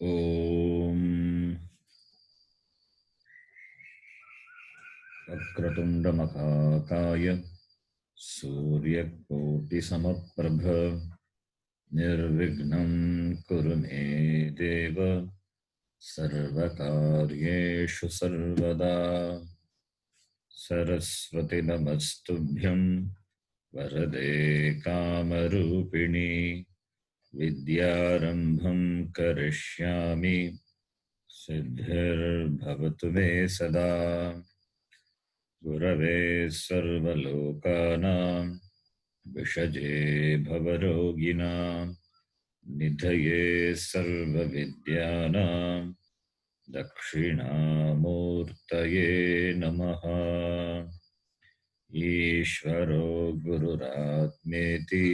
ओम वक्रतुण्डमहाकाय सूर्यकोटिसमप्रभ निर्विघ्नं कुरु मे देव सर्वकार्येषु सर्वदा। सरस्वती नमस्तुभ्यं वरदे कामरूपिणी विद्यारम्भं करिष्यामि सिद्धिर्भवतु मे सदा। गुरवे सर्वलोकानां विषजे भवरोगिणां निधये सर्वविद्यानां दक्षिणामूर्तये नमः। ईश्वरो गुरुरात्मेति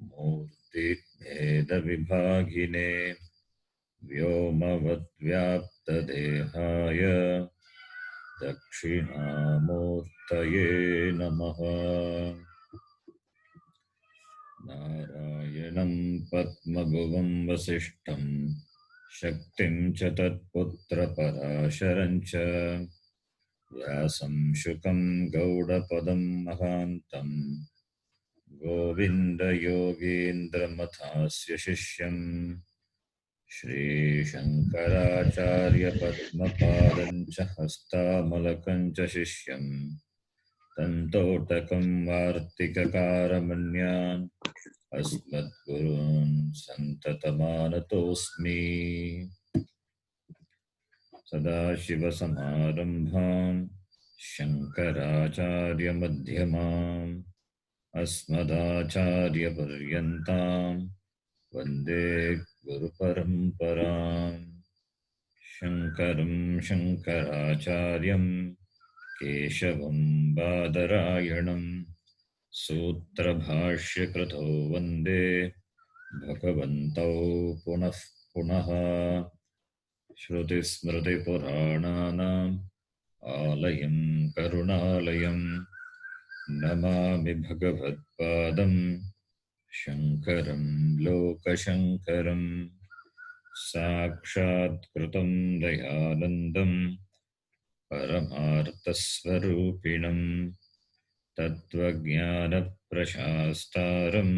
मूर्तिभेदविभागिने व्योमवद्व्याप्तदेहाय दक्षिणामूर्तये नमः। नारायणं पद्मभुवं वसिष्ठं शक्तिं च तत्पुत्रपराशरं च व्यासं शुकं गौडपदं महान्तं गोविन्दयोगीन्द्रमथास्य शिष्यं श्रीशङ्कराचार्यपद्मपादं च हस्तामलकं च शिष्यं तन्तोटकं वार्तिककारमन्यान् अस्मद्गुरून् सन्ततमानतोऽस्मि। सदाशिवसमारम्भां शङ्कराचार्यमध्यमाम् अस्मदाचार्यपर्यन्तां वन्दे गुरुपरम्पराम्। शङ्करं शङ्कराचार्यं केशवं बादरायणं सूत्रभाष्यकृतो वन्दे भगवन्तौ पुनः पुनः। श्रुतिस्मृतिपुराणानाम् आलयं करुणालयं नमामि भगवत्पादं शङ्करं लोकशङ्करं। साक्षात्कृतं दयानन्दं परमार्थस्वरूपिणं तत्त्वज्ञानप्रशास्तारं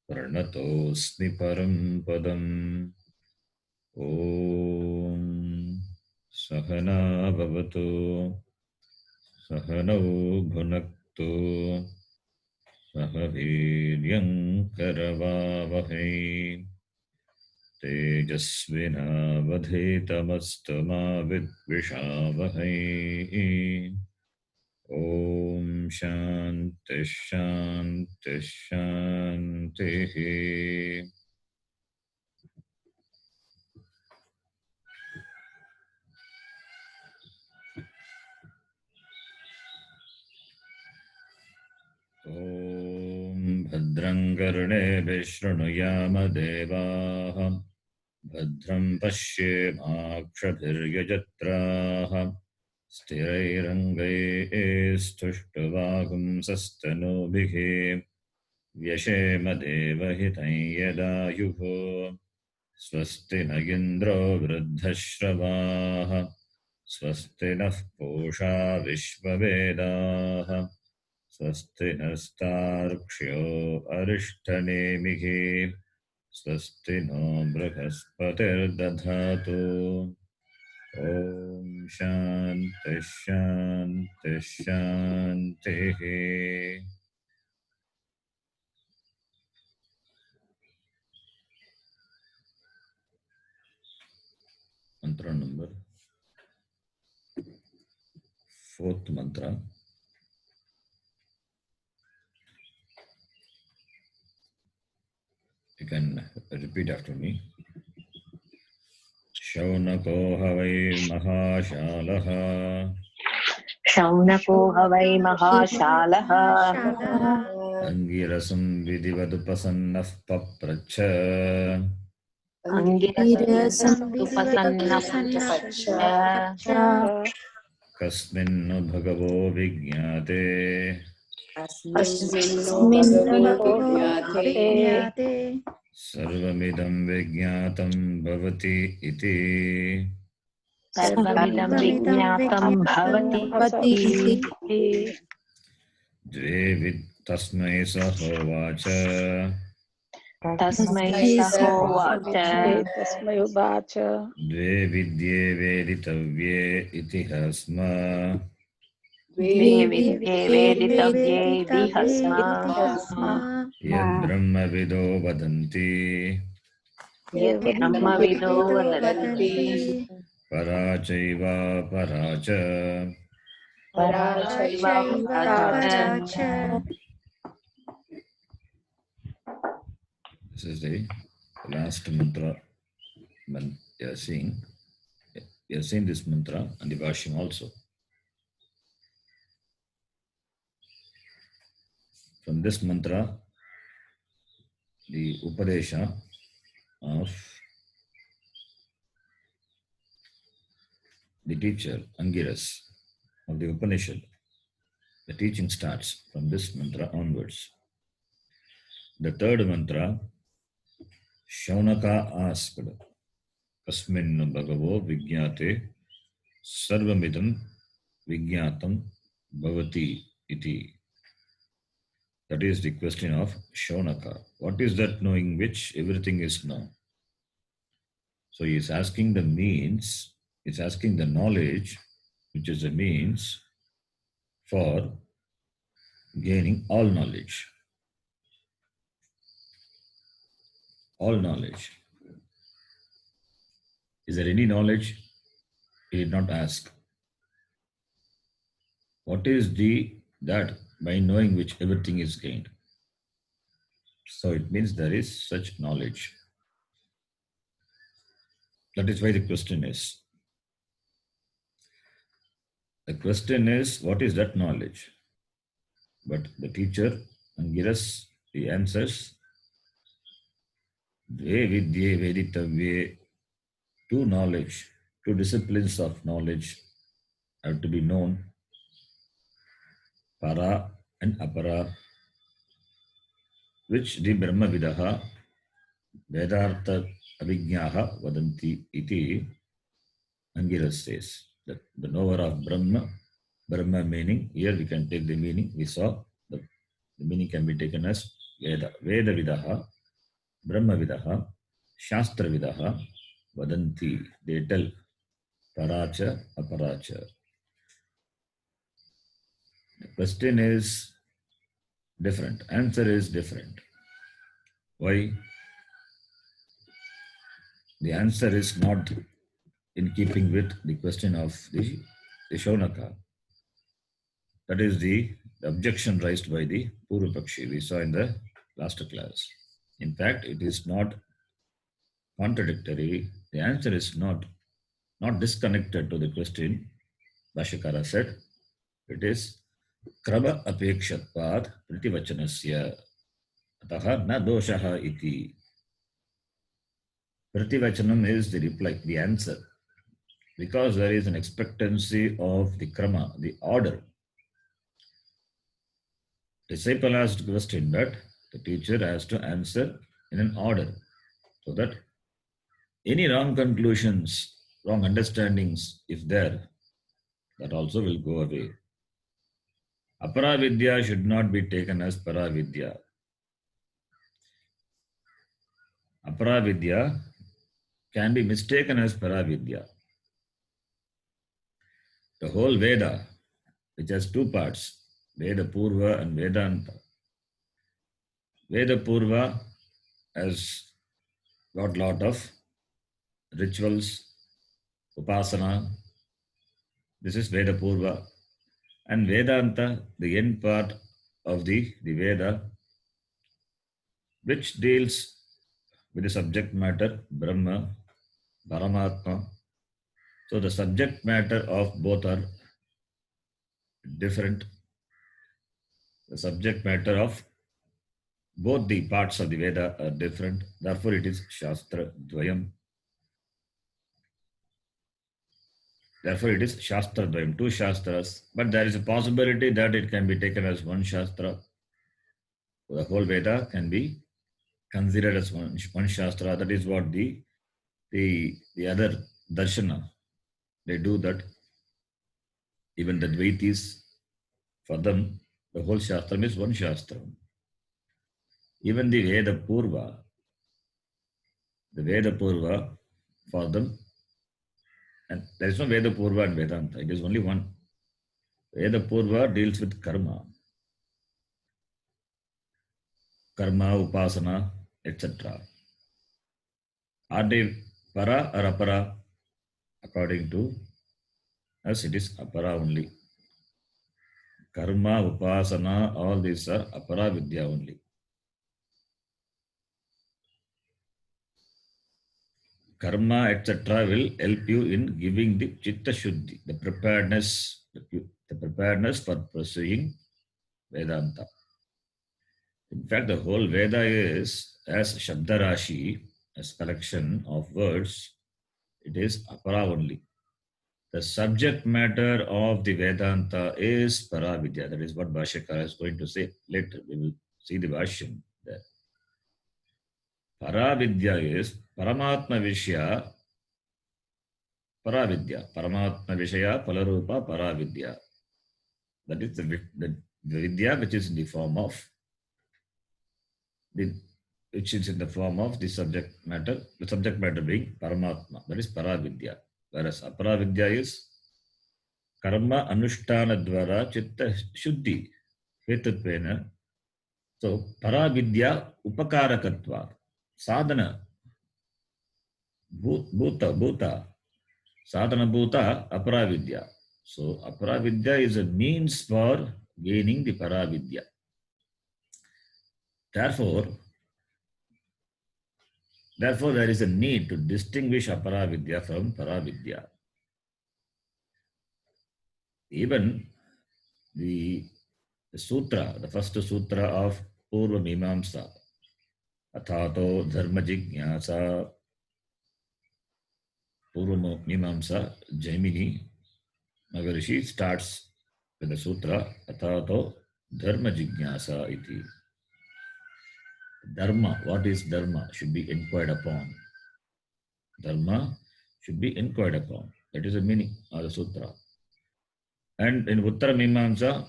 प्रणतोऽस्मि परं पदम्। ॐ सहना भवतु सहनौ भुनक्तु सह वीर्यं करवावहै तेजस्विनावधीतमस्तु मा विद्विषावहै। ॐ शान्ति शान्ति शान्तिः। ॐ भद्रं कर्णेभिः शृणुयाम देवाः भद्रं पश्येमाक्षभिर्यजत्राः स्थिरैरङ्गैस्तुष्टुवागुंसस्तनूभिः व्यशेम देवहितं यदायुः स्वस्ति न इन्द्रो वृद्धश्रवाः स्वस्ति नः पूषा विश्ववेदाः स्वस्ति नस्तार्क्ष्यो अरिष्टनेमिः स्वस्ति नो बृहस्पतिर्दधातु। ॐ शान्ति शान्ति शान्तिः। मंत्र number 4th mantra. You can repeat after me. शौनको ह वै महाशालः शौनको ह वै महाशालः अंगिरसं विधिवदुपसन्नः पप्रच्छ कस्मिन्नु भगवो विज्ञाते अस्मिन्नो अस्मिन्नो भगवो ज्ञाते ज्ञाते सर्वमिदं विज्ञातं भवति इति सर्वमिदं सर्वमिदं विज्ञातं भवति भवति इति तस्मै स होवाच तस्मै स होवाच तस्मै उवाच द्वे विद्ये वेदितव्ये इति स्म द्वे विद्ये वेदितव्ये दिह स्म यद्ब्रह्मविदो वदन्ति यद्ब्रह्मविदो वदन्ति परा चैवा परा च परा चैव परा च। This is the last mantra. You are seeing this mantra and the Bhashyam also. From this mantra, the Upadesha of the teacher, Angiras, of the Upanishad, the teaching starts from this mantra onwards. The third mantra, Shaunaka asked, Kasmin Bhagavo Vijñate Sarvamidam Vijñatam Bhavati iti. That is the question of Shaunaka. What is that knowing which everything is known? So he is asking the means, he is asking the knowledge, which is a means for gaining all knowledge. All knowledge. Is there any knowledge? He did not ask. What is that by knowing which everything is gained? So it means there is such knowledge. That is why the question is. The question is, what is that knowledge? But the teacher, Angiras, he answers, Dve vidye veditavye, two knowledge, two disciplines of knowledge have to be known, para and apara, which the Brahma Vidaha, Vedartha Avijñaha Vadanti iti, Angiras says, that the knower of Brahma meaning, here we can take the meaning, we saw the meaning can be taken as Veda, Veda Vidaha, Brahma Vidaha, Shastra Vidaha, Vadanti, they tell, Paracha, Aparacha. The question is different, answer is different. Why? The answer is not in keeping with the question of the Shaunaka. That is the objection raised by the Purvapakshi we saw in the last class. In fact, it is not contradictory. The answer is not disconnected to the question. Bhashyakara said, it is krama apekshatvad prativachanasya ataha na doshaha iti. Prativachanam is the reply, the answer. Because there is an expectancy of the krama, the order. Disciple asked the question, but the teacher has to answer in an order, so that any wrong conclusions, wrong understandings, if there, that also will go away. Aparavidya should not be taken as paravidya. Aparavidya can be mistaken as paravidya. The whole Veda, which has two parts, Veda Purva and Vedanta. Veda Purva has got lot of rituals, upasana. This is Veda Purva. And Vedanta, the end part of the Veda, which deals with the subject matter, Brahma, Paramatma. So the subject matter of both are different. The subject matter of both the parts of the Veda are different. Therefore, it is Shastra Dvayam. Therefore, it is Shastra Dvayam, two Shastras. But there is a possibility that it can be taken as one Shastra. The whole Veda can be considered as one Shastra. That is what the other Darshana, they do that. Even the Dvaitis, for them, the whole Shastra is one Shastra. Even the Veda Purva, for them, and there is no Veda Purva and Vedanta, it is only one. Veda Purva deals with karma, upasana, etc. Are they para or apara? According to us, it is apara only. Karma, upasana, all these are apara vidya only. Karma, etc. will help you in giving the chitta shuddhi, the preparedness for pursuing Vedanta. In fact, the whole Veda is as Shabdarashi, as collection of words, it is apara only. The subject matter of the Vedanta is Paravidya. That is what Bhashyakara is going to say later. We will see the Bhashyam there. Paravidya is Paramatma Vishya, Paravidya. Paramatma Vishya, Palarupa, Paravidya. That is the Vidya which is in the form of the subject matter, the subject matter being Paramatma. That is Paravidya. Whereas Aparavidya is Karma Anushtana Dvara Chitta Shuddhi Hetutvena. So Paravidya Upakarakatva Sadhana Bhuta Sadhana Bhuta Aparavidya. So Aparavidya is a means for gaining the Paravidya. Therefore, there is a need to distinguish Aparavidya from Paravidya. Even the sutra, the first sutra of Purva Mimamsa, Athato Dharma Jignasa, Purva Mimamsa, Jaimini Maharishi starts with the sutra Athato Dharma Jignasa iti. Dharma, what is Dharma? Should be inquired upon. Dharma should be inquired upon. That is the meaning of the sutra. And in Uttara Mimamsa,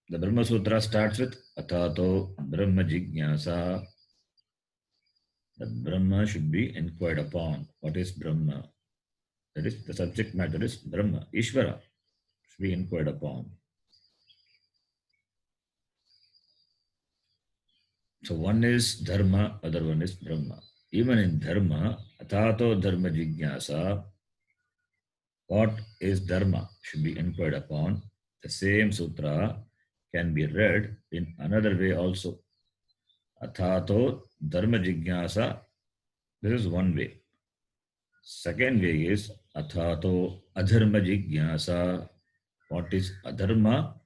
the Brahma Sutra starts with Athato Brahma Jignasa. That Brahma should be inquired upon. What is Brahma? That is, the subject matter is Brahma. Ishvara should be inquired upon. So one is Dharma, other one is Brahma. Even in Dharma, Athato Dharma Jignasa, what is Dharma should be inquired upon. The same sutra can be read in another way also. Athato Dharma Jignasa, this is one way. Second way is Athato Adharma Jignasa. What is Adharma?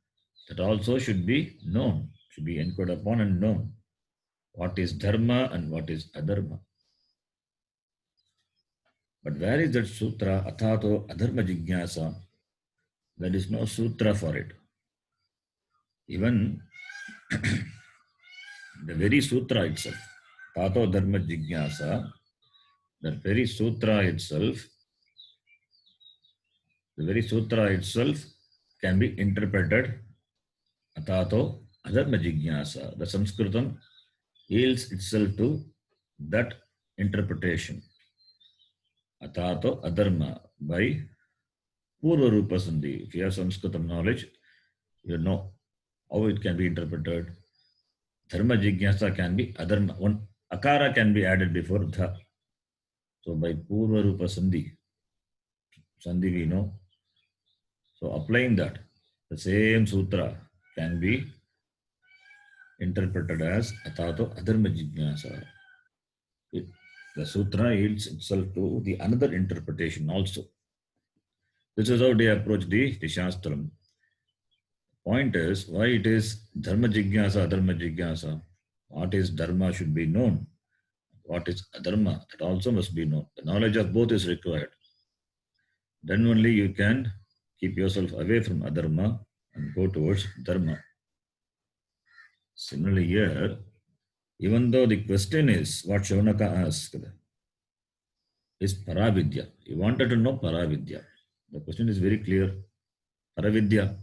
That also should be known, should be inquired upon and known. What is Dharma and what is Adharma? But where is that sutra, Athato Adharma Jignasa? There is no sutra for it. Even the very sutra itself, Athato Dharma Jignasa, the very sutra itself can be interpreted Athato Adharma Jignasa. The Sanskritam yields itself to that interpretation. Athato Adharma by Purva Rupa Sandhi. If you have Sanskritam knowledge, you know how it can be interpreted. Dharma Jignasa can be Adharma. One akara can be added before dha. So by Purva Rupa Sandhi we know. So applying that, the same sutra can be interpreted as Athato Adharma Jignasa. The sutra yields itself to the another interpretation also. This is how they approach the Shastram. Point is, why it is Dharma Jignasa, Adharma Jignasa? What is Dharma should be known. What is Adharma? That also must be known. The knowledge of both is required. Then only you can keep yourself away from adharma and go towards dharma. Similarly here, even though the question is what Shaunaka asked is Paravidya. He wanted to know Paravidya. The question is very clear. Paravidya.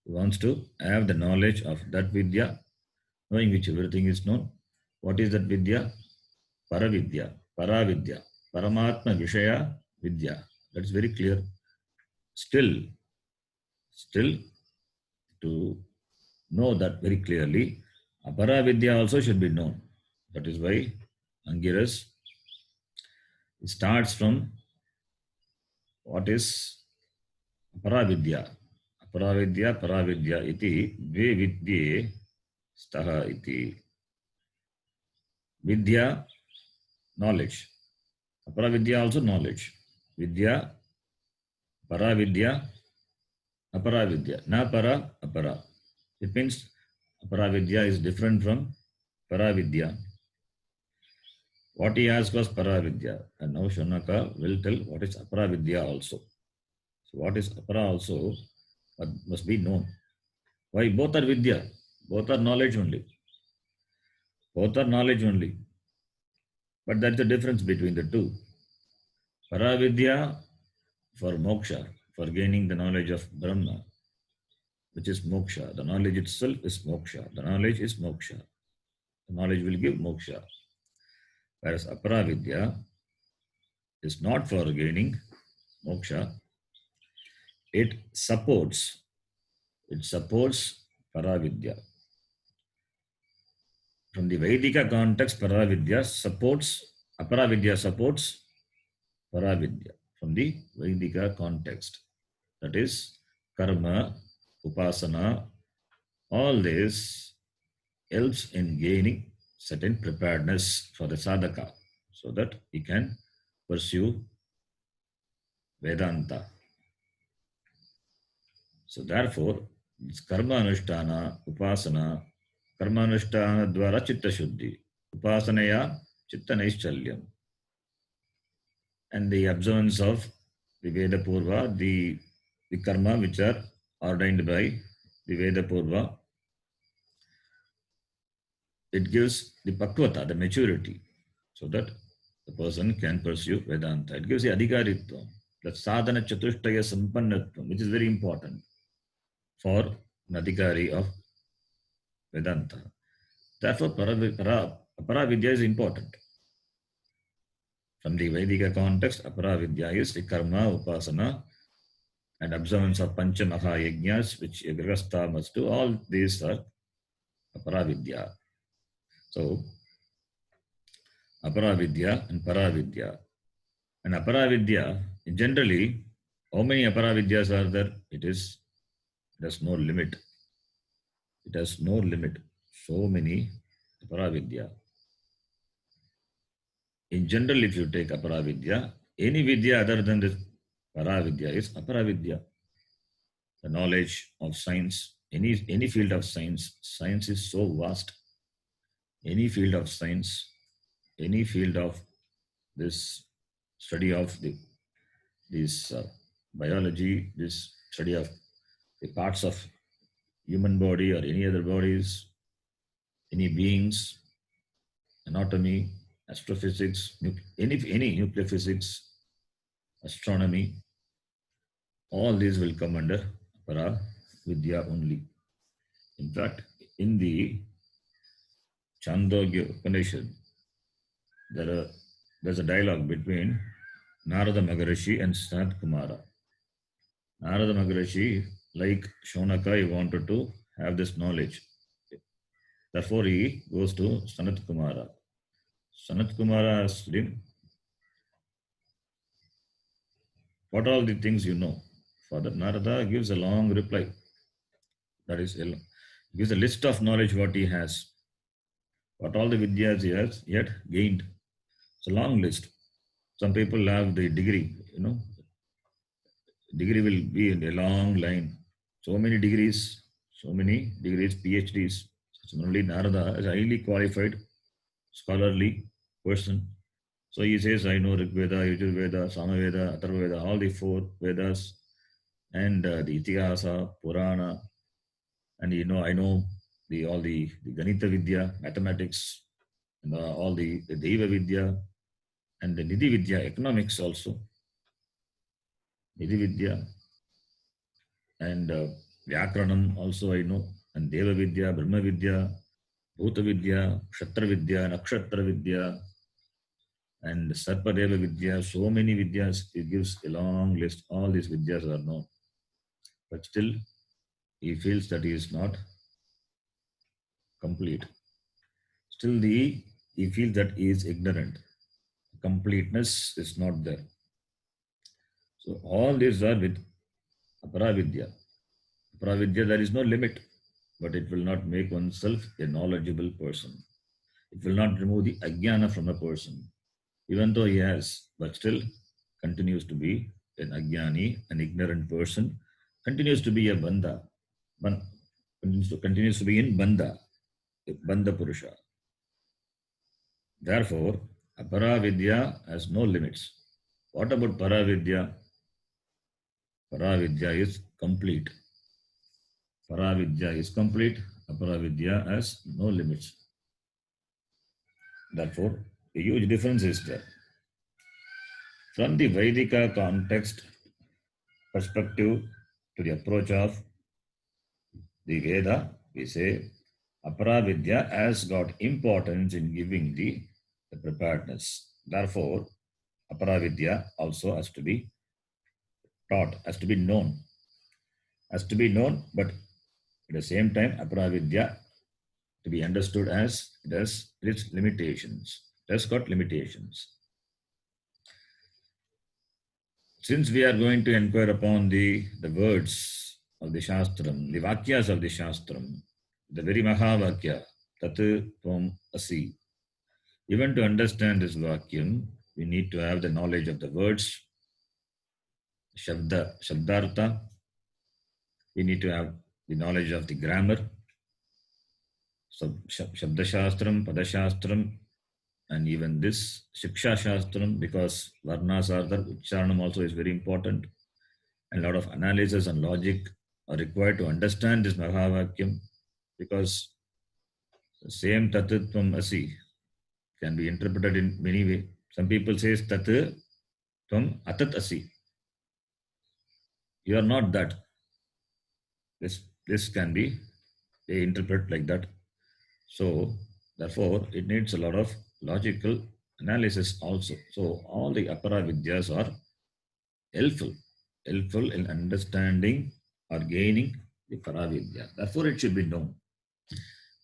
He wants to have the knowledge of that Vidya, knowing which everything is known. What is that Vidya? Paravidya. Paravidya. Paramatma Vishaya Vidya. That's very clear. Still, to know that very clearly, Aparavidya also should be known. That is why Angiras starts from what is Aparavidya. Aparavidya, Paravidya iti dve vidye staha iti. Vidya, knowledge. Aparavidya also knowledge. Vidya, Paravidya, Aparavidya. Na para, apara. It means Aparavidya is different from Paravidya. What he asked was Paravidya. And now Shaunaka will tell what is Aparavidya also. So what is Apara also must be known. Why? Both are Vidya. Both are knowledge only. Both are knowledge only. But that's the difference between the two. Paravidya for moksha, for gaining the knowledge of Brahma, which is moksha. The knowledge itself is moksha. The knowledge is moksha. The knowledge will give moksha. Whereas Aparavidya is not for gaining moksha. It supports Paravidya. From the Vedika context, Paravidya supports, Aparavidya supports Paravidya. From the Vedika context, that is karma, upasana, all this helps in gaining certain preparedness for the sadhaka so that he can pursue Vedanta. So therefore, it's karma anushtana, upasana, karma anushtana dwara chitta shuddhi, upasanaya chitta naischalyam. And the observance of the Veda Purva, the karma which are ordained by the Veda Purva, it gives the pakvata, the maturity, so that the person can pursue Vedanta. It gives the adhikaritva, the sadhana chatushtaya sampannatvam, which is very important for an adhikari of Vedanta. Therefore, Aparavidya is important. From the Vedika context, Aparavidya is the karma, upasana, and observance of Pancha Maha Yajnas, which a Grihastha must do. All these are Aparavidya. So, Aparavidya and Paravidya. And Aparavidya, generally, how many Aparavidyas are there? It has no limit. It has no limit. So many Aparavidya. In general, if you take Aparavidya, any Vidya other than this Paravidya is Aparavidya. The knowledge of science, any field of science, science is so vast. Any field of science, any field of this study of this biology, this study of the parts of human body or any other bodies, any beings, anatomy, astrophysics, any nuclear physics, astronomy, all these will come under Para Vidya only. In fact, in the Chandogya Upanishad, there's a dialogue between Narada Maharishi and Sanat Kumara. Narada Maharishi, like Shaunaka, he wanted to have this knowledge. Therefore, he goes to Sanat Kumara. Sanat Kumara asked him, what are all the things you know? Father Narada gives a long reply. That is, he gives a list of knowledge what he has. What all the vidyas he has yet gained. It's a long list. Some people have the degree, degree will be in a long line. So many degrees, PhDs. Similarly, Narada is a highly qualified, scholarly person. So he says, I know Rig Veda, Yajur Veda, Samaveda, Atharva Veda, all the 4 Vedas, and the Itihasa, Purana, and I know all the Ganita Vidya, mathematics, and all the Deva Vidya, and the Nidhi Vidya, economics also, Nidhi Vidya, and Vyakranam also I know, and Deva Vidya, Brahma Vidya, Bhuta Vidya, Kshatra Vidya, Nakshatra Vidya, and Sarpadeva Vidya, so many Vidyas. It gives a long list. All these Vidyas are known. But still, he feels that he is not complete. Still, he feels that he is ignorant. Completeness is not there. So, all these are with Aparavidya. Aparavidya, there is no limit, but it will not make oneself a knowledgeable person. It will not remove the ajnana from a person. Even though he has, but still continues to be an ajnani, an ignorant person, continues to be a bandha, continues to be in bandha, a bandha purusha. Therefore, aparavidya has no limits. What about paravidya? Paravidya is complete. Paravidya is complete. Aparavidya has no limits. Therefore, a huge difference is there. From the Vedika context perspective to the approach of the Veda, we say Aparavidya has got importance in giving the preparedness. Therefore, Aparavidya also has to be taught, has to be known. Has to be known, but at the same time, Aparavidya to be understood as it has its limitations. It has got limitations. Since we are going to inquire upon the words of the Shastram, the Vakyas of the Shastram, the very Mahavakya, Tat Tvam Asi. Even to understand this Vakyam, we need to have the knowledge of the words, Shabdartha. We need to have the knowledge of the grammar, so Shabda Shastram, Pada Shastram, and even this Shiksha Shastram, because Varnas are there, Ucharanam also is very important. And a lot of analysis and logic are required to understand this Mahavakyam, because the same Tatutvam Asi can be interpreted in many ways. Some people say Tatutvam Atat Asi. You are not that. This can be interpreted like that. So, therefore, it needs a lot of logical analysis also. So, all the Apara Vidyas are helpful in understanding or gaining the Paravidya. Therefore, it should be known.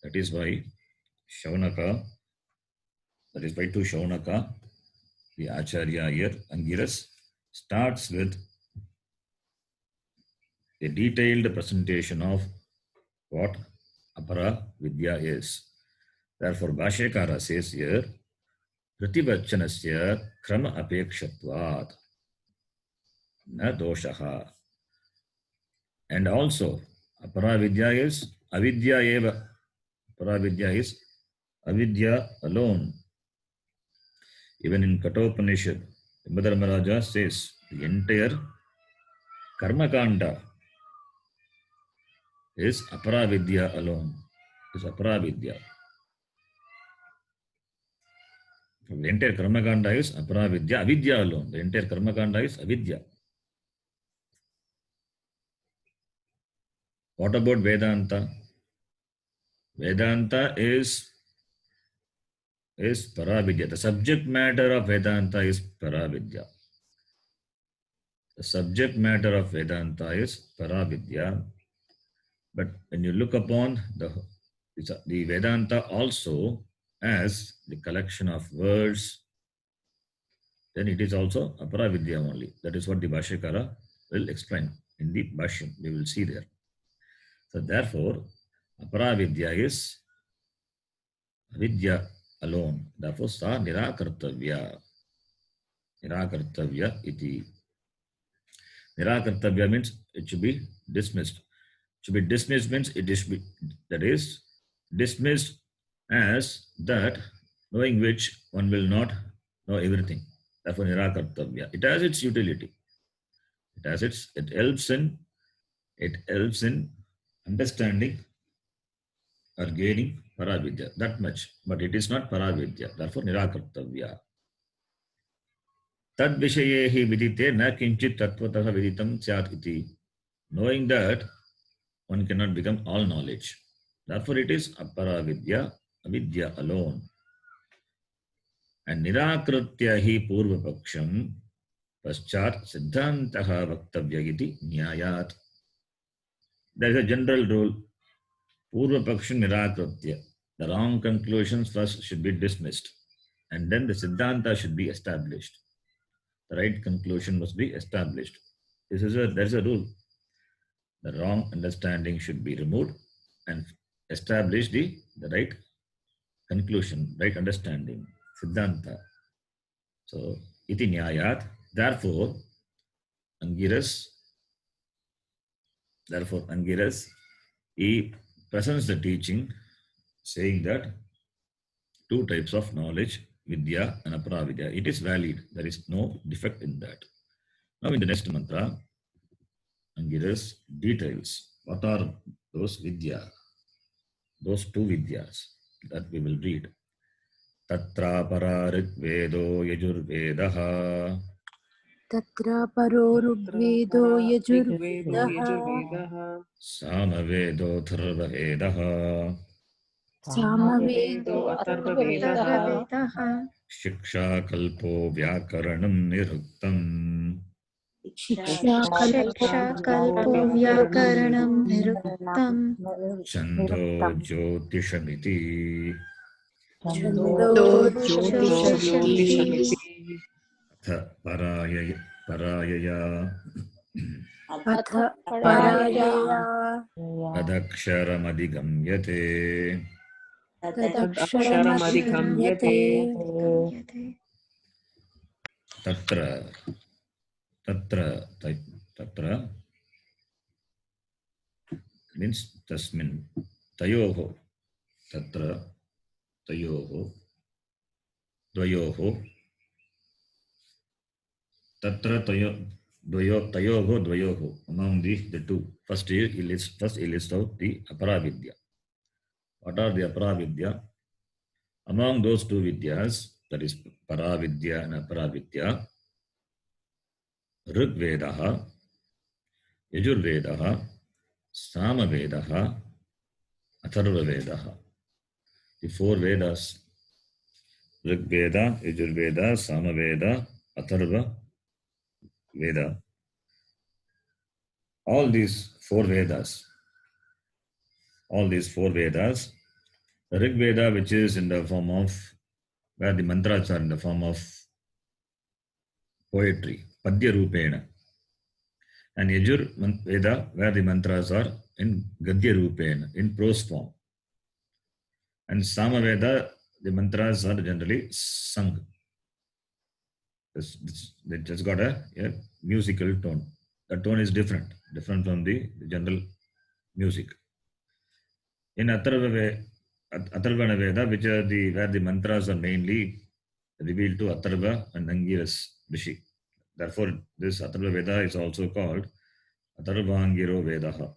That is why Shaunaka, that is why to Shaunaka, the Acharya here, Angiras, starts with a detailed presentation of what Apara Vidya is. Therefore, Bhashyakara says here, Pratibachanasya krama apekshatvat na doshaha. And also, Apara Vidya is avidya eva. Apara Vidya is avidya alone. Even in Kathopanishad, Dharmaraja says the entire Karma Kanda is Apara Vidya alone. Is Apara Vidya. The entire Karma Kanda is Apara Vidya, avidya alone. The entire Karma Kanda is avidya. What about Vedanta? Vedanta is Paravidya. The subject matter of Vedanta is Paravidya. The subject matter of Vedanta is Paravidya. But when you look upon the Vedanta also as the collection of words, then it is also Aparavidya only. That is what the Bhashyakara will explain in the Bhashyam. We will see there. So therefore, Aparavidya is Vidya alone. Therefore, sa nirakartavya. Nirakartavya iti. Nirakartavya means it should be dismissed. To be dismissed means it is that is dismissed as that knowing which one will not know everything. Therefore, nirakartavya. It has its utility. It helps in understanding or gaining paravidya. That much. But it is not paravidya. Therefore, nirakartavya. Tad vishaye hi vidite na kinchit tatvatah viditam syat iti. Knowing that one cannot become all knowledge. Therefore, it is aparavidya, avidya alone. And nirakritya hi purvapaksham paschat siddhantaha vaktavya iti nyayat. There is a general rule. Purvapaksham nirakritya. The wrong conclusions first should be dismissed. And then the siddhanta should be established. The right conclusion must be established. There's a rule. The wrong understanding should be removed and establish the right conclusion, right understanding, siddhanta. So, iti nyayat. Therefore, Angiras, he presents the teaching saying that two types of knowledge, vidya and aparavidya. It is valid. There is no defect in that. Now, in the next mantra, Angiras details what are those vidya, those two vidyas that we will read. Tatra pararigvedo yajurvedaha. Tatra paro rugvedo yajurvedaha. Samavedo tharvavedaha. Samavedo atharvavedaha. Shiksha kalpo vyakaranam niruktam. Shiksha kalpo vyakaranam niruktam. Chando jyotishamiti. Chando jyotishamiti. Atha parayaya. Atha paraya. Adaksharamadigamyate. Tadaksharamadigamyate. Tatra means tasmin. Tayoho. Tatra tayoho. Dvayoho. Tatra tayoho. Among the two. First he lists out the aparavidya. What are the aparavidya? Among those two vidyas, that is paravidya and aparavidya, Rigvedaha, Yajurvedaha, Samavedaha, Atharvavedaha. The four Vedas, Rigveda, Yajurveda, Samaveda, Atharva Veda. All these four Vedas, the Rig Veda, which is in the form of, where the mantras are in the form of poetry, Padya Rupena. And Yajur Veda, where the mantras are in Gadya Rupena, in prose form. And Samaveda, the mantras are generally sung. It just got a musical tone. The tone is different from the general music. In Atharvana Veda, which are where the mantras are mainly revealed to Atharva and Angiras Rishi. Therefore, this Atharva Veda is also called Atharvangiro Vedaha.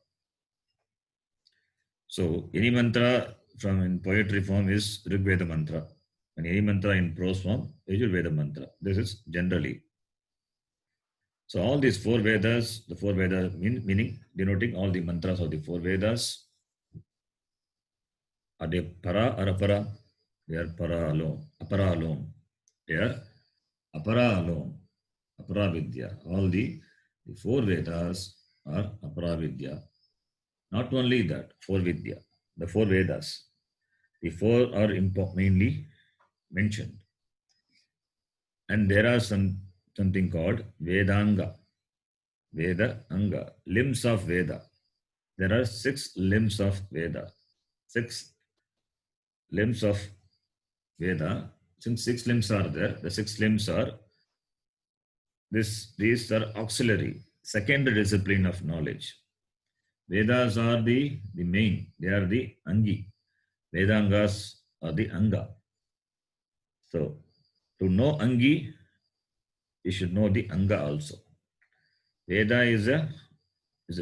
So, any mantra from in poetry form is Rig Veda mantra, and any mantra in prose form, Yajur Veda mantra. This is generally. So, all these four Vedas, the four Vedas meaning denoting all the mantras of the four Vedas. Are they para or apara? They are para alone, apara alone. They are apara alone, aparavidya. All the four Vedas are aparavidya. Not only that, four Vidya, the four Vedas. The four are mainly mentioned. And there are something called Vedanga. Veda Anga, limbs of Veda. There are 6 limbs of Veda. 6 limbs of Veda. Since 6 limbs are there, the 6 limbs are these are auxiliary, secondary discipline of knowledge. Vedas are the main, they are the Angi. Vedangas are the Anga. So, To know Angi, you should know the Anga also. Veda is a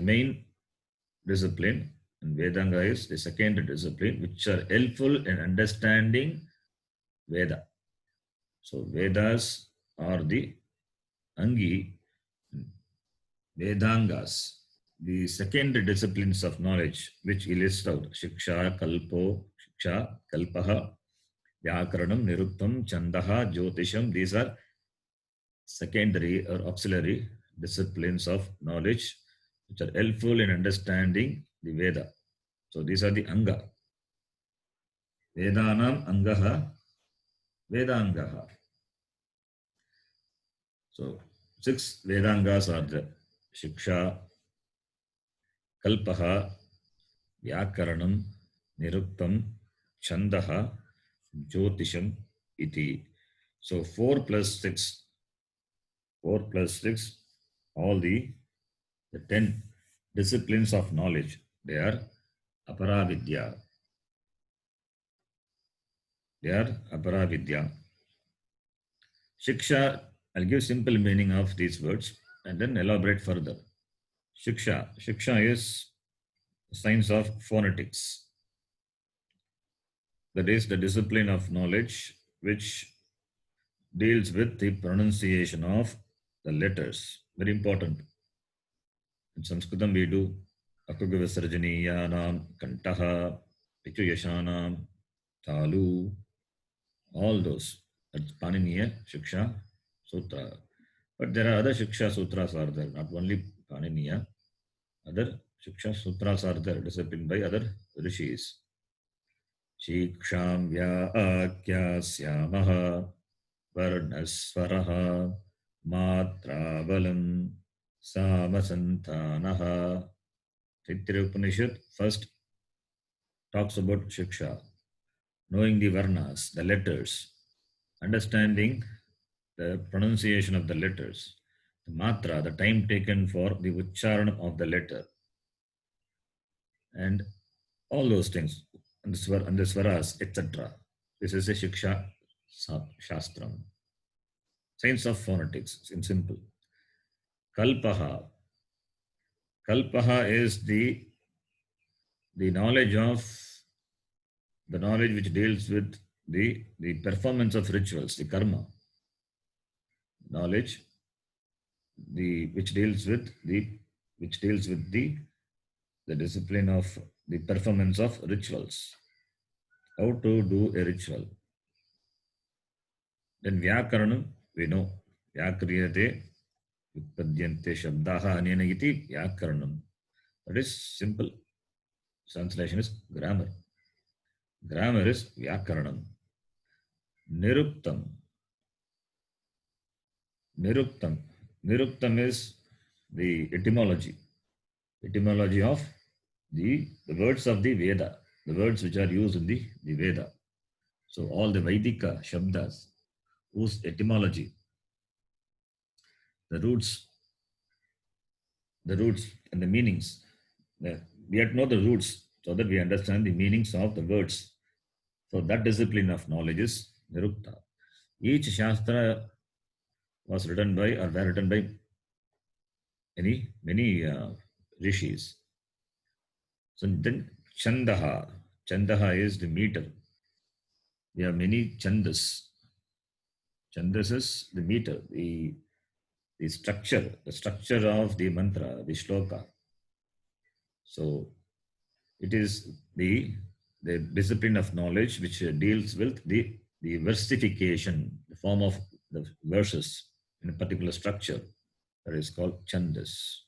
main discipline, and Vedanga is the second discipline, which are helpful in understanding Veda. So Vedas are the Angi, Vedangas, the second disciplines of knowledge, which he lists out: Shiksha, Kalpaha, Vyakaranam, Niruktam, Chandaha, Jyotisham. These are secondary or auxiliary disciplines of knowledge which are helpful in understanding the Veda. So these are the Anga. Vedanam Angaha, Vedangaha. So 6 Vedangas are there: Shiksha, Kalpaha, Vyakaranam, Niruktam, Chandaha, Jyotisham, iti. So 4 plus 6, all the 10 disciplines of knowledge, they are Aparavidya. They are Aparavidya. Shiksha, I'll give simple meaning of these words and then elaborate further. Shiksha is science of phonetics. That is the discipline of knowledge which deals with the pronunciation of the letters. Very important. In Sanskritam we do Akuga Visarjaniyanam, Kantaha, Pichu Yashanam, Talu, all those. That's Paniniya Shiksha Sutra. But there are other Shiksha Sutras are there, not only Paniniya. Other Shiksha Sutras are there, disciplined by other rishis. Shiksham Vyaakyasyaamaha Varnasvaraha Matravalam Samasantanaha. Taittiriya Upanishad first talks about Shiksha, knowing the Varnas, the letters, understanding the pronunciation of the letters, the Matra, the time taken for the Uchcharan of the letter, and all those things, and the Swaras, etc. This is a Shiksha Shastram. Science of phonetics, in simple. Kalpaha. Kalpaha is the knowledge which deals with the performance of rituals, the karma. Knowledge which deals with the discipline of the performance of rituals. How to do a ritual. Then Vyakaranam, we know. Vyakriyate Utpadyante Shabdaha Anena iti Vyakaranam. That is simple. Translation is grammar. Grammar is Vyakaranam. Niruktam. Niruktam is the etymology of the words of the Veda, the words which are used in the Veda. So all the Vaidika Shabdas, whose etymology, the roots and the meanings. We have to know the roots so that we understand the meanings of the words. So that discipline of knowledge is Nirukta. Each Shastra was written by or were written by many rishis. So then Chandaha. Chandaha is the meter. We have many chandas. Chandas is the meter, the structure of the mantra, the shloka. So it is the discipline of knowledge which deals with the versification, the form of the verses in a particular structure. That is called chandas.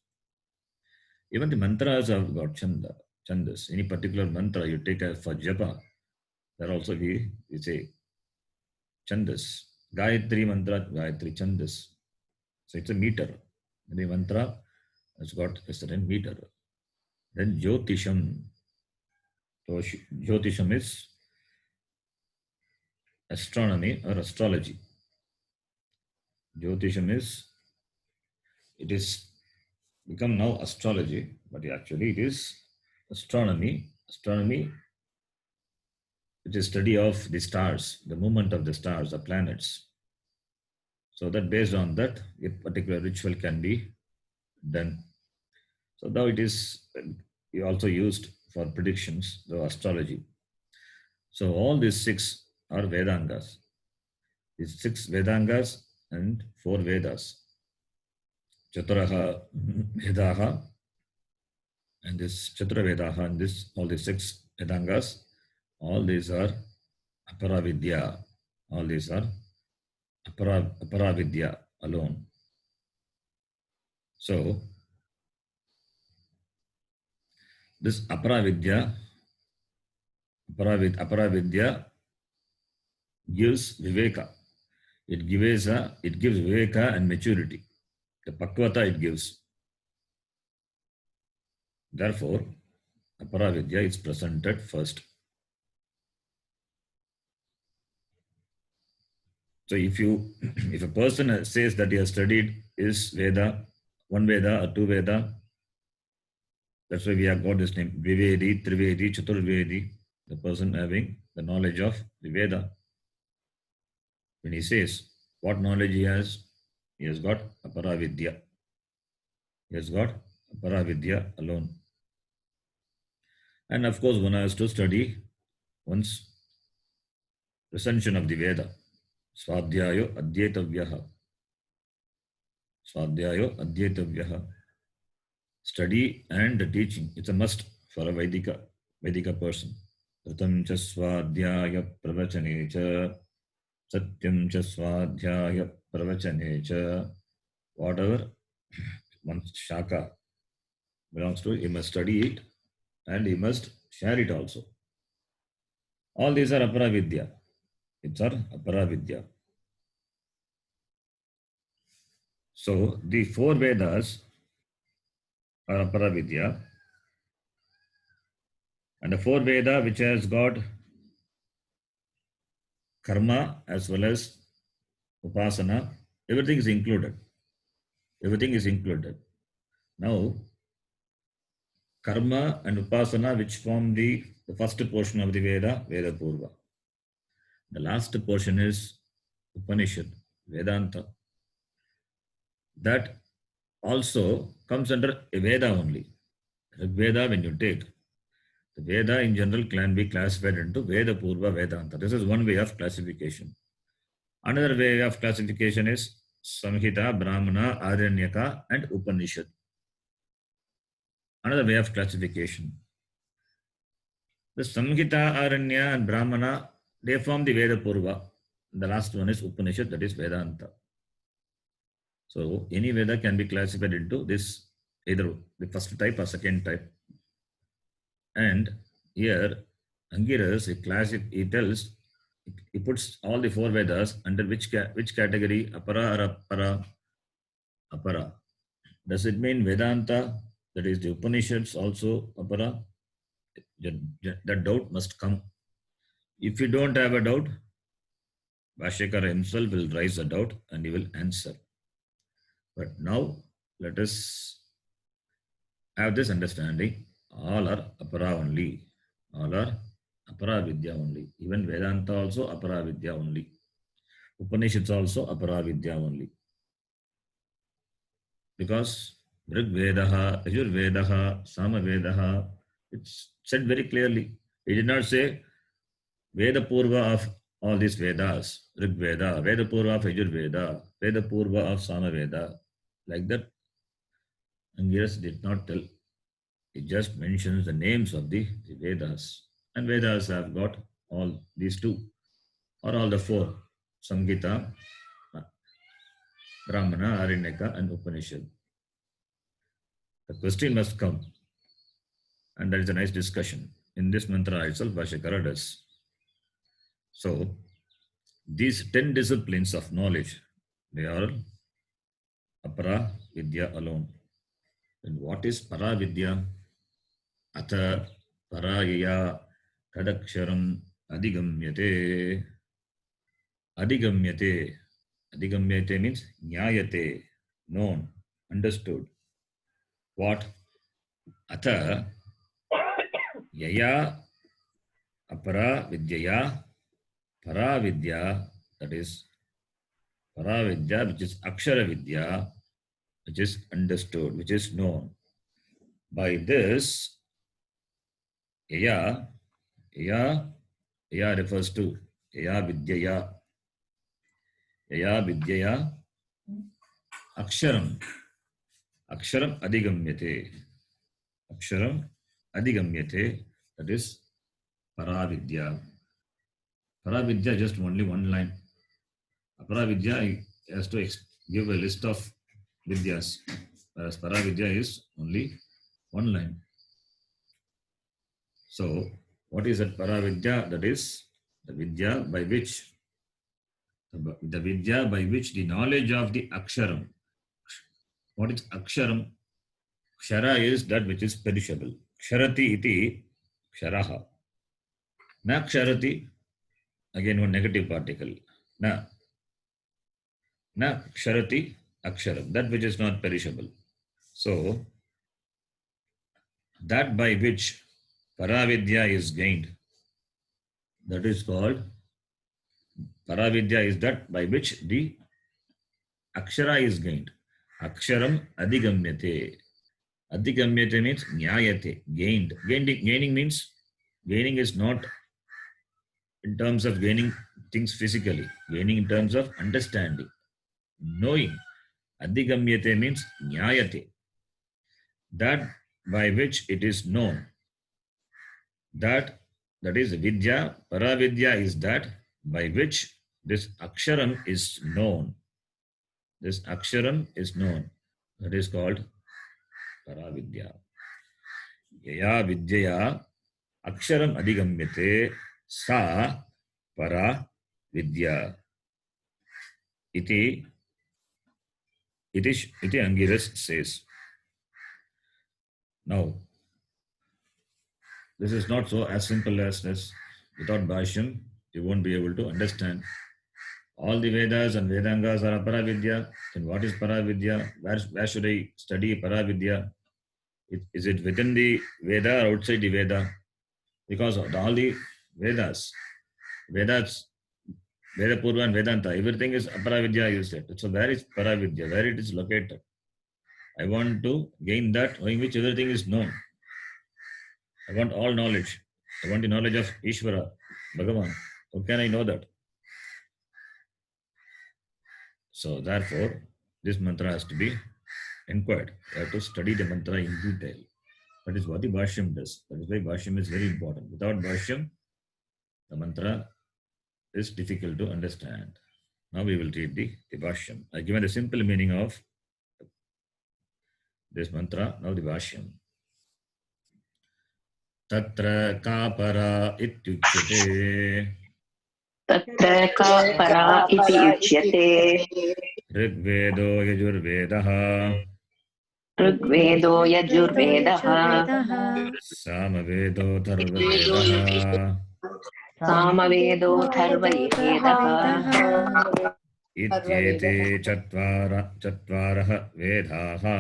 Even the mantras have got chandas. Any particular mantra you take for japa, there also we say chandas. Gayatri mantra, Gayatri chandas. So it's a meter. The mantra has got a certain meter. Then Jyotisham. So Jyotisham is astronomy or astrology. Jyotisham it is become now astrology, but actually it is astronomy. Astronomy, it is study of the stars, the movement of the stars, the planets. So that based on that, a particular ritual can be done. So now it is also used for predictions, the astrology. So all these 6 are Vedangas. These 6 Vedangas and 4 Vedas. Chaturaha Vedaha and this Chatura Vedaha and this all these 6 Vedangas, all these are Aparavidya. All these are Aparavidya alone. So this Aparavidya gives Viveka. It gives Viveka and maturity. The Pakvata it gives. Therefore, Aparavidya is presented first. So if a person says that he has studied is Veda, 1 Veda or 2 Veda, that's why we have got this name, Vivedi, Trivedi, Chaturvedi, the person having the knowledge of the Veda. When he says what knowledge he has got Aparavidya. He has got Aparavidya alone. And of course, one has to study one's recension of the Veda. Swadhyayo Adhyetavyaha. Swadhyayo Adhyetavyaha. Study and the teaching. It's a must for a Vedika person. Pratam cha swadhyaya pravachane cha. Satyam cha swadhyaya pravachane cha. Whatever one shaka belongs to, he must study it and he must share it also. All these are Aparavidya. It's our Aparavidya. So the 4 Vedas are Aparavidya. And the 4 Veda which has got karma as well as upasana, everything is included. Everything is included. Now, karma and upasana which form the first portion of the Veda, Veda Purva. The last portion is Upanishad, Vedanta. That also comes under a Veda only. Veda when you take, the Veda in general can be classified into Veda Purva, Vedanta. This is one way of classification. Another way of classification is Samhita, Brahmana, Aranyaka and Upanishad. Another way of classification. The Samhita, Aranya and Brahmana, they form the Veda Purva. The last one is Upanishad, that is Vedanta. So any Veda can be classified into this, either the first type or second type. And here, Angiras, he tells, he puts all the 4 Vedas under which category? Apara or Apara? Apara. Does it mean Vedanta, that is the Upanishads also Apara? That doubt must come. If you don't have a doubt, Bhashyakara himself will raise a doubt and he will answer. But now, let us have this understanding. All are Apara only. All are Aparavidya only. Even Vedanta also Aparavidya only. Upanishads also Aparavidya only. Because Rig Vedaha, Ajur Vedaha, Sama Vedaha, it's said very clearly. He did not say Veda Purva of all these Vedas, Rig Veda, Veda Purva of Ajur Veda, Veda Purva of Sama Veda. Like that, Angiras did not tell. It just mentions the names of the Vedas. And Vedas have got all these 2, or all the 4, Samhita, Brahmana, Aranyaka and Upanishad. The question must come. And that is a nice discussion. In this mantra itself, Bhashyakara does. So, these 10 disciplines of knowledge, they are Apara Vidya alone. And what is Para Vidya? Atha Parayaya Tadaksharam Adigamyate. Adigamyate. Adigamyate means Nyayate, known, understood. What? Atha Yaya Apara Vidyaya Para Vidya, that is Paravidya, which is Akshara Vidya, which is understood, which is known. By this, Yaya, Yaya refers to Yaya Vidyaya. Yaya Vidyaya Aksharam. Aksharam Adigamyate. Aksharam Adigamyate. That is Paravidya. Paravidya just only one line. Aparavidya has to give a list of vidyas, whereas Paravidya is only one line. So, what is that Paravidya? That is the vidya by which the knowledge of the Aksharam. What is Aksharam? Kshara is that which is perishable. Ksharati iti ksharaha. Na ksharati, again one negative particle. Na ksharati aksharam, that which is not perishable. So, that by which Paravidya is gained, that is called Paravidya is that by which the Akshara is gained. Aksharam Adigamyate. Adigamyate means Nyayate, gained. Gaining means gaining is not in terms of gaining things physically, gaining in terms of understanding, knowing. Adigamyate means Nyayate, that by which it is known. That is Vidya. Paravidya is that by which this Aksharam is known. This Aksharam is known. That is called Paravidya. Yaya Vidyaya Aksharam Adigamyate Sa Paravidya. Iti Angiras says. Now, this is not so as simple as this. Without Bhashyam, you won't be able to understand. All the Vedas and Vedangas are Paravidya. Then what is Paravidya? Where should I study Paravidya? Is it within the Veda or outside the Veda? Because all the Vedas, Veda Purva and Vedanta, everything is Paravidya, you said. So where is Paravidya? Where it is located? I want to gain that in which everything is known. I want all knowledge. I want the knowledge of Ishvara, Bhagavan. How can I know that? So therefore, this mantra has to be inquired. You have to study the mantra in detail. That is what the Bhashyam does. That is why Bhashyam is very important. Without Bhashyam, the mantra is difficult to understand. Now we will read the Bhashyam. I given the simple meaning of this mantra. Now the Bhashyam. Tatra ka para ityuchyate. Tatra ka para iti uchyate. Rigvedo yajurvedaha. Rigvedo yajurvedaha. Samavedo tharvavedaha. Samavedo tharvavedaha. Ityete chatvaraha vedaha.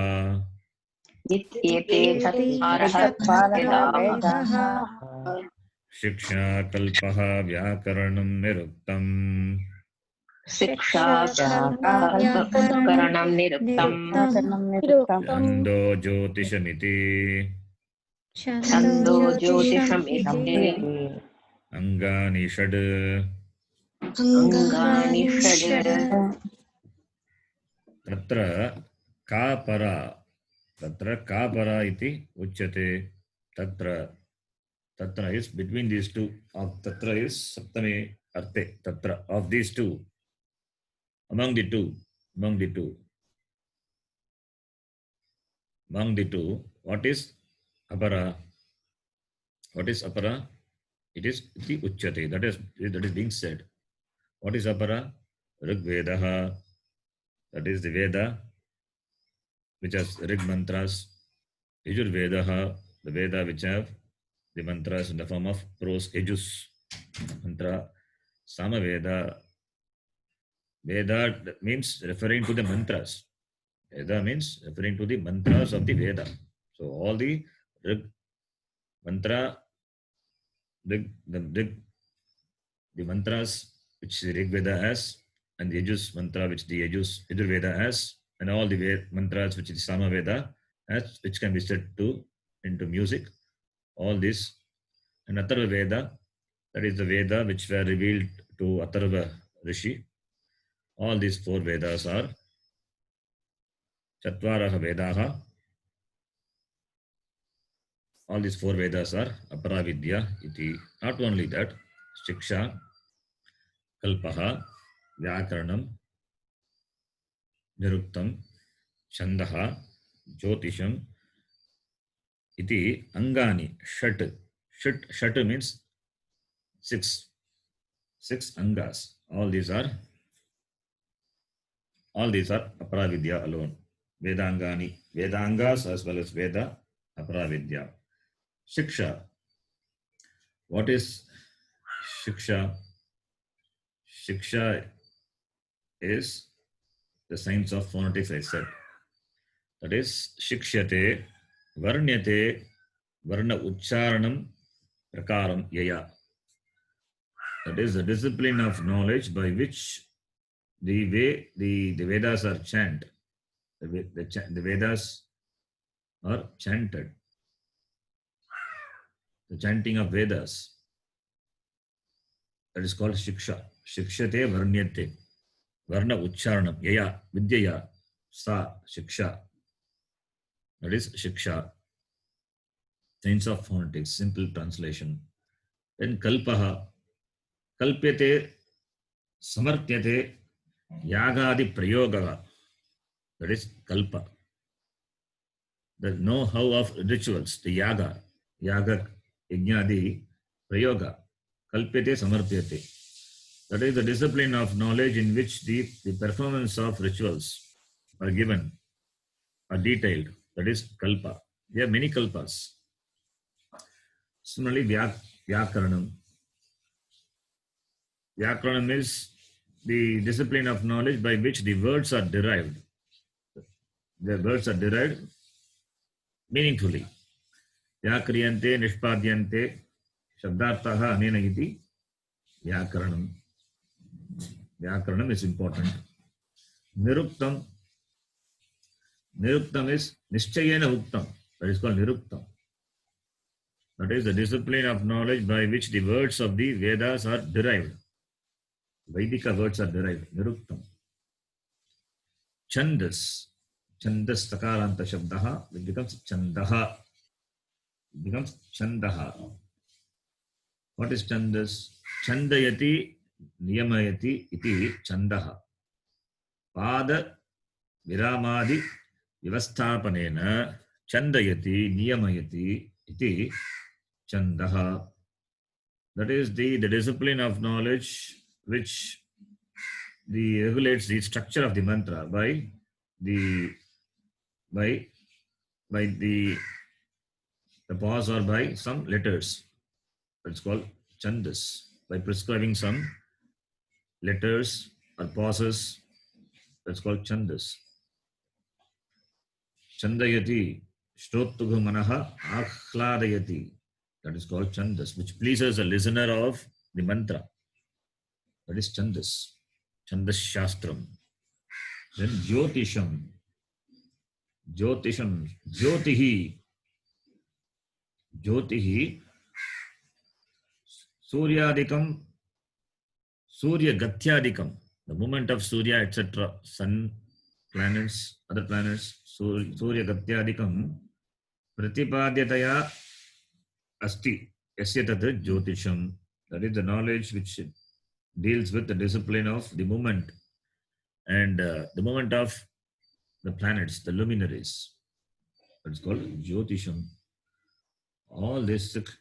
Nityete chatvaraha vedaha. Shiksha kalpaha vyakaranam niruktam. Shiksha karanam niruktam. Chando jyotishamiti. Chando jyotishamiti. Angani shad. Angani shad. Tatra ka para iti uchyate. Tatra is between these two. Tatra is saptami arte. Tatra of these two. Among the two. What is apara? What is apara? It is iti uchyate. That is being said. What is apara? Rigvedaha. That is the Veda, which has Rig mantras. Yajurvedaha, the Veda which have the mantras in the form of prose Yajus mantra. Samaveda. Veda means referring to the mantras. Veda means referring to the mantras of the Veda. So all the Rig mantra, the mantras which the Rig Veda has, and the Yajus mantra which the Yajurveda has, and all the mantras which the Samaveda has, which can be set to into music. All this, and Atharva Veda, that is the Veda which were revealed to Atharva Rishi. All these 4 Vedas are Chatvaraha Vedaha. All these 4 Vedas are Aparavidya iti. Not only that, Shiksha, Kalpaha, Vyakaranam, Niruktam, Chandaha, Jyotisham iti Angani, Shat. Shat means 6 Angas. All these are Aparavidya alone. Vedangani, Vedangas as well as Veda, Aparavidya. Shiksha. What is Shiksha? Shiksha is the science of phonetics, I said. That is, Shikshyate, Varnyate, Varna Ucharanam, Prakaram Yaya. That is the discipline of knowledge by which the way the Vedas are chanted. The Vedas are chanted. The chanting of Vedas. That is called Shiksha. Shikshate Varnyate. Varna Ucharanam. Yaya. Vidyaya. Sa. Shiksha. That is Shiksha. Science of phonetics. Simple translation. Then Kalpaha. Kalpyate. Samartyate. Yagadi Prayogaha. That is Kalpa. The know-how of rituals. The Yaga. Yaga. Yajnadi. Prayoga. Kalpyate Samarpyate. That is the discipline of knowledge in which the performance of rituals are given, are detailed. That is Kalpa. There are many Kalpas. Similarly, Vyakaranam. Vyakaranam is the discipline of knowledge by which the words are derived. The words are derived meaningfully. Vyakriyante, Nishpadyante, Shabdartaha, Anena iti. Vyakaranam. Vyakaranam is important. Niruktam. Niruktam is Nischayena Uktam. That is called Niruktam. That is the discipline of knowledge by which the words of the Vedas are derived. Vaidika words are derived. Niruktam. Chandas. Chandas Sakaranta Shabdaha. It becomes Chandaha. It becomes Chandaha. What is Chandas? Chandayati Niyamayati iti Chandaha. Pada Viramadi Vivasthapanena Chandayati Niyamayati iti Chandaha. That is the discipline of knowledge which regulates the structure of the mantra by the pause or by some letters. It's called Chandas. By prescribing some letters or pauses, that's called Chandas. Chandayati, Shrottugu Manaha, Akhladayati. That is called Chandas, which pleases the listener of the mantra. That is Chandas. Chandas Shastram. Then Jyotisham. Jyotisham. Jyotihi. Jyotihi. Suryadikam, Surya Gatyadikam, the movement of Surya, etc., sun, planets, other planets, Surya Gatyadikam, Pratipadyataya Asti, Yasyatat Jyotisham. That is the knowledge which deals with the discipline of the movement and the movement of the planets, the luminaries. It's called Jyotisham. All these 6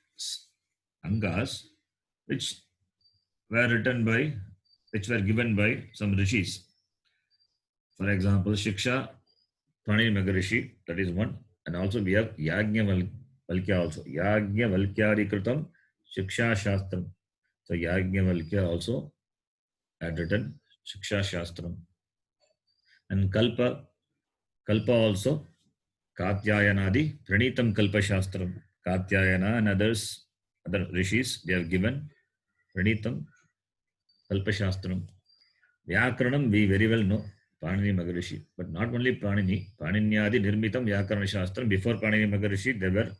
Angas which were given by some rishis. For example, Shiksha, Pranay Magarishi, that is one. And also we have Yajnavalkya also. Yajnavalkya Kritam Shiksha Shastram. So Yajnavalkya also had written Shiksha Shastram. And Kalpa also, Katyayanadi, Pranitam Kalpa Shastram. Katyayana and other rishis, they have given Pranitam Kalpa Shastram. Vyakaranam we very well know, Panini Maharishi. But not only Panini, Paniniadi Nirmitam Vyakarana Shastram. Before Panini Maharishi, there were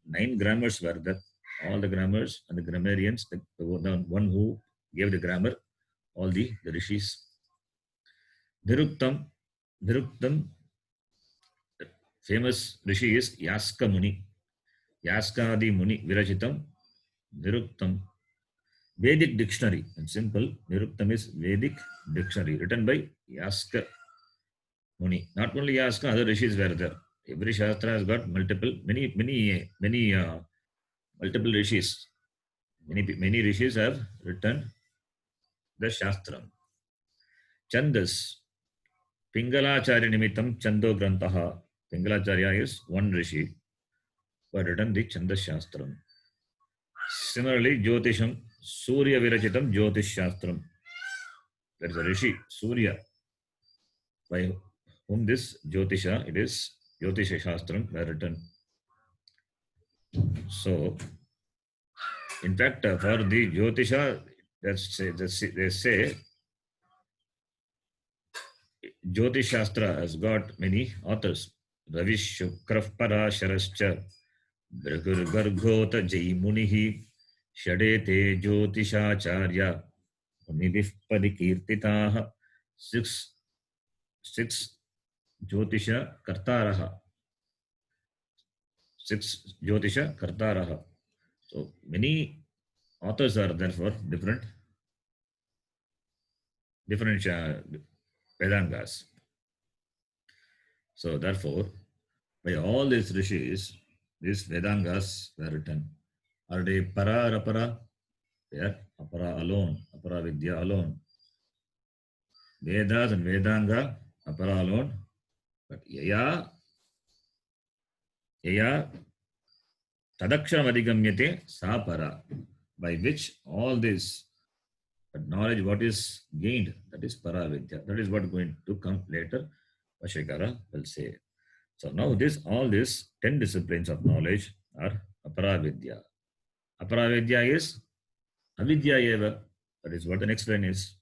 9 grammars were there. All the grammars and the grammarians, the one who gave the grammar, all the rishis. Niruktam, famous rishi is Yaska Muni. Yaskadi Muni Virachitam, Niruktam. Vedic dictionary, in simple, Niruktam is Vedic dictionary, written by Yaska Muni. Not only Yaska, other rishis were there. Every shastra has got many multiple rishis. Many rishis have written the shastram. Chandas. Pingalacharya Nimitam Chando Grantaha. Pingalacharya is one rishi who had written the Chandas Shastram. Similarly, Jyotisham, Surya Virachitam Jyotish Shastram. There is a rishi, Surya, by whom this Jyotisha, it is Jyotisha Shastram were written. So, in fact, for the Jyotisha, they say Jyotish Shastra has got many authors. Ravi Shukraf Parasharascha, Bhrigur Gargota Jaimunihi, Shadete Jyotishacharya, Munidif Padikirtitaha, six Jyotisha Kartaraha. 6 Jyotisha Kartaraha. So many authors are there for different Vedangas. So therefore, by all these rishis, these Vedangas were written. Are they para or apara? They are apara alone, apara vidya alone. Vedas and Vedanga, apara alone. But yaya tadaksharam adhigamyate sa para, by which all this knowledge what is gained, that is paravidya. That is what is going to come later. Vashikara will say. So now all these 10 disciplines of knowledge are aparavidya. Aparavidya is avidya eva. That is what the next line is.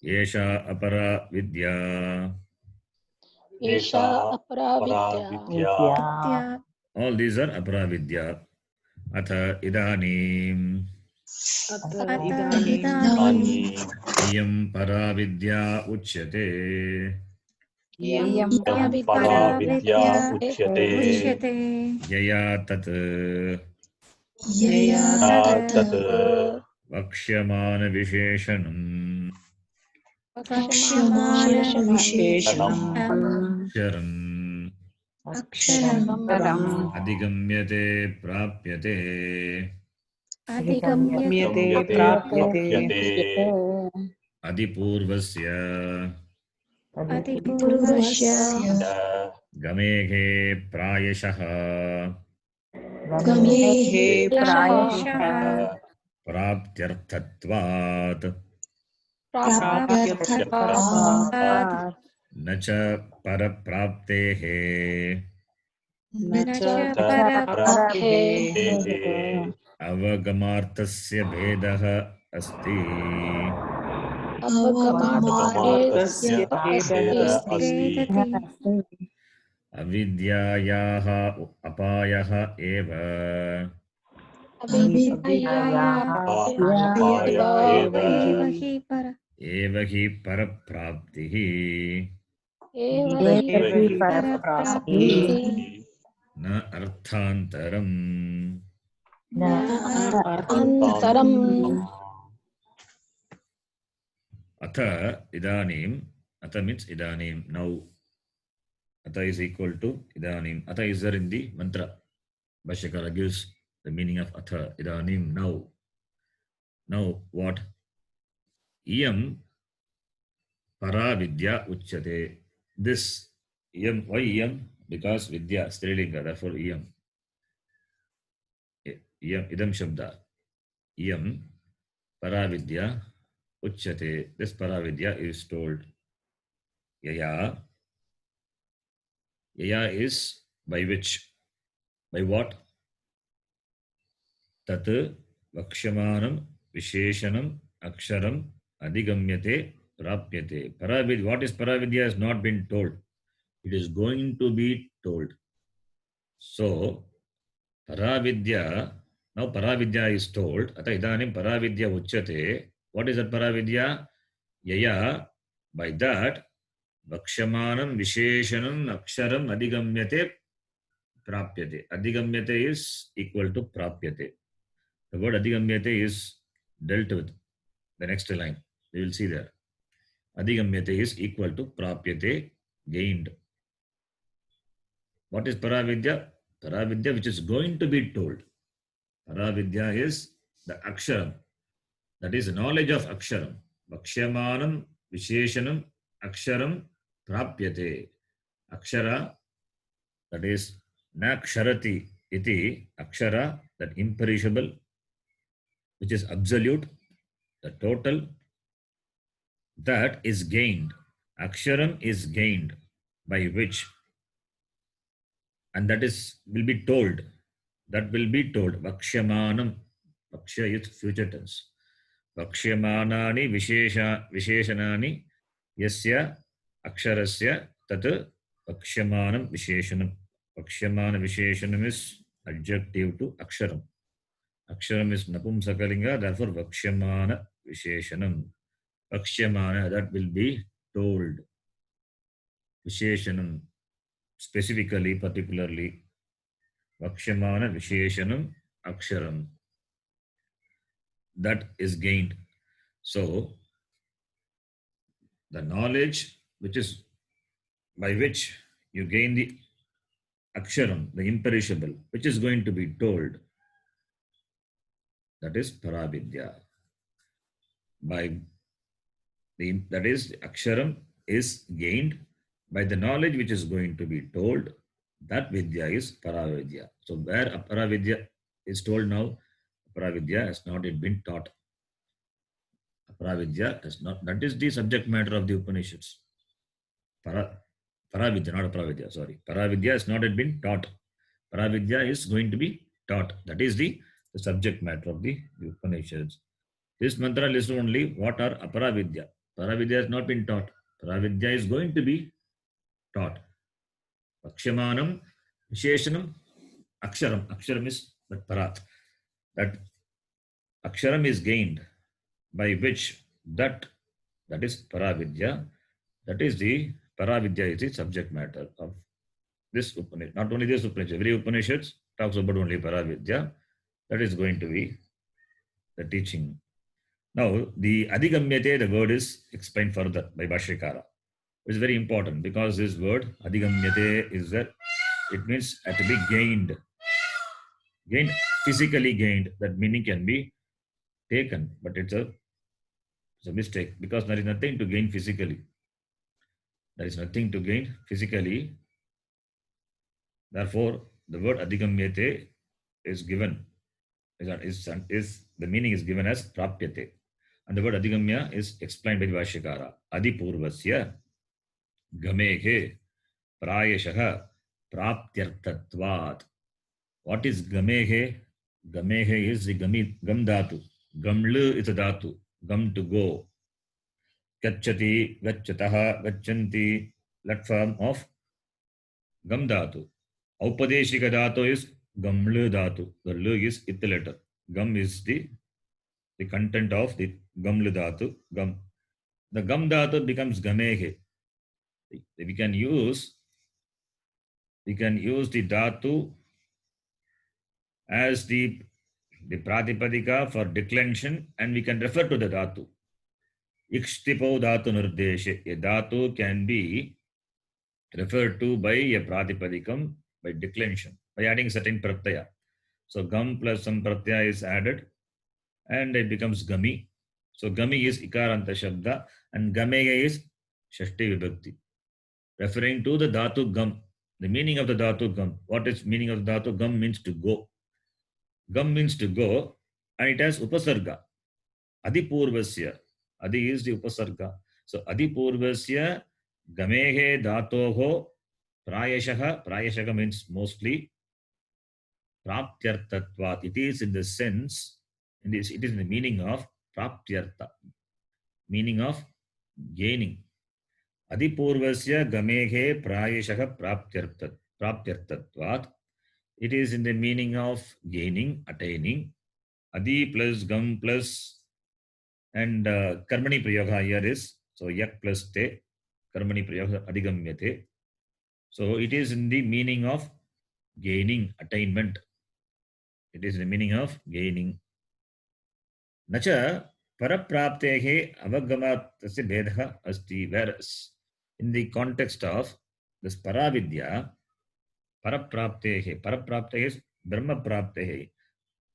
Yesha aparavidya. Esha aparavidya. All these are aparavidya. Atha idanim. Iyam paravidya uchyate. Yaya tat vakshyamana visheshanam aksharam adhigamyate prapyate adipurvasya gamehe prayashaha praptyarthatvat nacha parapraptehe avagamartasya bhedah asti. Avidyayaha apayaha eva. Eva hi parapraptihi. Na arthantaram. Atha idanim. Atha means idanim. Now. Atha is equal to idanim. Atha is there in the mantra. Bhashyakara gives the meaning of atha, idanim, now. Now what? Iyam para vidya uchyate. This iyam, why iyam? Because vidya, strilinga, therefore iyam. Iyam, idam shabda. Iyam para vidya uchyate. This para vidya is told. Yaya. Yaya is by which? By what? Tat vakshamanam visheshanam aksharam adhigamyate Prapyate. Paravidya. What is Paravidya has not been told. It is going to be told. So, Paravidya, now Paravidya is told. Ata idanim Paravidya uchyate. What is that Paravidya? Yaya, by that, Vakshamanam Visheshanam Aksharam Adigamyate Prapyate. Adigamyate is equal to Prapyate. The word Adigamyate is dealt with. The next line, we will see there. Adigamyate is equal to Prapyate, gained. What is Paravidya? Paravidya which is going to be told. Paravidya is the Aksharam. That is knowledge of Aksharam. Vakshamanam Visheshanam Aksharam Prapyate. Akshara, that is Naksharati iti Akshara, that imperishable, which is absolute, the total, that is gained. Aksharam is gained, by which, and that is will be told. That will be told. Vakshamanam. Vaksha is future tense. Vakshamanani visheshanani yasya aksharasya tat vakshamanam visheshanam. Vakshamana visheshanam is adjective to aksharam. Aksharam is napumsakalinga, therefore vakshamana visheshanam. Vakshamana, that will be told. Visheshanam, specifically, particularly. Vakshamana visheshanam aksharam. That is gained. So, the knowledge which is by which you gain the aksharam, the imperishable, which is going to be told, that is Paravidya. That is, the aksharam is gained by the knowledge which is going to be told. That vidya is Paravidya. So where Aparavidya is told now, Aparavidya has not yet been taught. Aparavidya has not, that is the subject matter of the Upanishads. Paravidya, not Aparavidya, sorry. Paravidya has not yet been taught. Paravidya is going to be taught. That is the subject matter of the Upanishads. This mantra lists only what are Aparavidya. Paravidya has not been taught. Paravidya is going to be taught. Vakshamanam, Visheshanam, Aksharam. Aksharam is that Parat. That Aksharam is gained, by which that is Paravidya. That is the Paravidya is the subject matter of this Upanishad. Not only this Upanishad, every Upanishad talks about only Paravidya. That is going to be the teaching. Now, the Adigamyate, the word is explained further by Bhashyakara. It's very important because this word Adigamyate is that it means to be gained. Gained, physically gained. That meaning can be taken, but it's a mistake because there is nothing to gain physically. There is nothing to gain physically. Therefore, the word Adigamyate is given, is the meaning is given as Prapyate. And the word Adigamya is explained by Vashikara. Adipurvasya Gamehe Prayashaha Praptyartatvat. What is Gamehe? Gamehe is the gam dhatu. Gamlu is a dhatu. Gam to go. Gacchati, gacchataha, gacchanti. That form of gam dhatu. Aupadeshika dhatu is gamlu dhatu. The lu is it letter. Gam is the content of the gamlu dhatu. Gam. The gam dhatu becomes gamehe. We can use the dhatu as the pratipadika for declension, and we can refer to the dhatu. Ikshtipo dhatu nirdeshe. A dhatu can be referred to by a pratipadikam by declension, by adding certain pratyaya. So gam plus some pratyaya is added and it becomes gami. So gami is ikaranta shabda and gameya is shashti vibhakti, referring to the dhatu gam. The meaning of the dhatu gam. What is meaning of the dhatu gam? Means to go. Gam means to go, and it has upasarga. Adipurvasya. Adi is the upasarga. So adipurvasya gamehe dhatoho prayashaha. Prayashaha means mostly. Praptyartatvat. It is in the sense, it is in the meaning of praptyartha. Meaning of gaining. Adipurvasya gamehe prayashah praptyartatvat. It is in the meaning of gaining, attaining. Adi plus gam plus and karmani prayoga here is, so yak plus te, karmani prayoga adigamyate. So it is in the meaning of gaining, attainment. It is in the meaning of gaining. Nacha parapraptehe avagamattasya bhedaha asti. Whereas in the context of this paravidya, parapraptehe is brahma praptehe.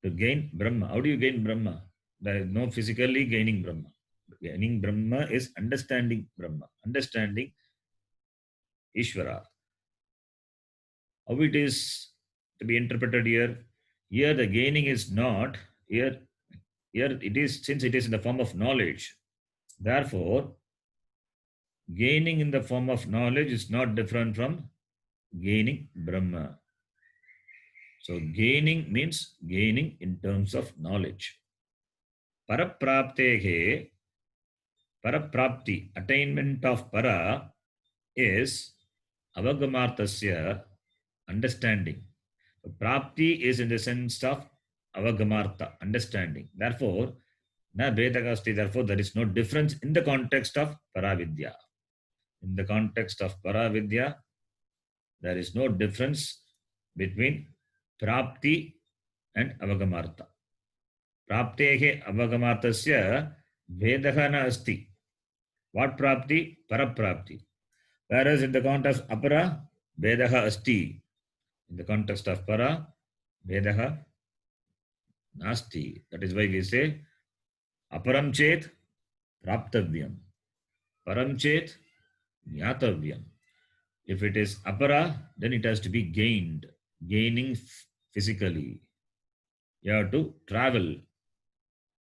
To gain Brahma. How do you gain Brahma? There is no physically gaining Brahma. Gaining Brahma is understanding Brahma, understanding Ishvara. How it is to be interpreted here? Here the gaining is not, here it is, since it is in the form of knowledge. Therefore, gaining in the form of knowledge is not different from gaining Brahma. So gaining means gaining in terms of knowledge. Parapraptehe, paraprapti, attainment of para is avagamartasya, understanding. So prapti is in the sense of avagamarta, understanding. Therefore, na vedagasti, therefore there is no difference in the context of paravidya. In the context of paravidya, there is no difference between prapti and avagamarta. Praptehe avagamartasya vedaha na asti. What prapti? Paraprapti. Whereas in the context of apara, vedaha asti. In the context of para, vedaha nasti. That is why we say aparam chet praptavyam. Param chet nyatavyam. If it is apara, then it has to be gained. Gaining physically. You have to travel